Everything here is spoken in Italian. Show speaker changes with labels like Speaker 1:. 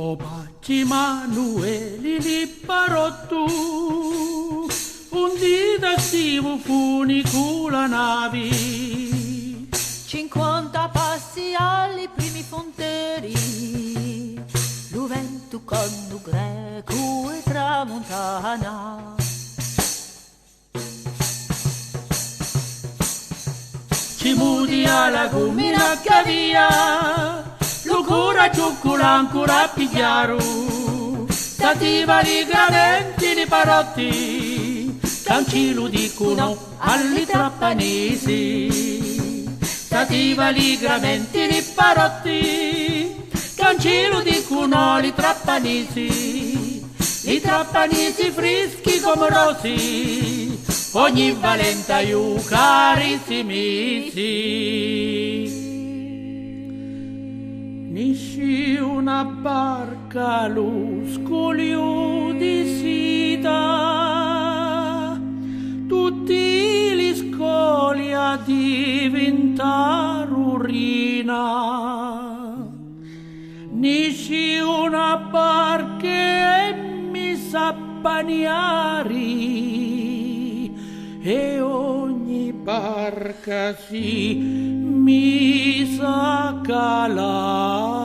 Speaker 1: O Bacci Manueli li parottu, un dita stivo funicola navi.
Speaker 2: 50 passi ai primi fonteri, Luventu con greco e tramontana.
Speaker 1: Ci mudi alla gumina cavia, lucura ciuccula ancora più chiaro, stativa di graventi di parotti, cancillo dicono alli trappanesi. Stativa di graventi di parotti, cancillo dicono alli trappanesi. I trappanesi freschi come rosi, ogni valenta io carissimi. Nisci una barca lo scoglio di sita, tutti gli scogli a diventare urina. Nisci una barca e mi sa bagnare, e ogni barca si mi sa calare.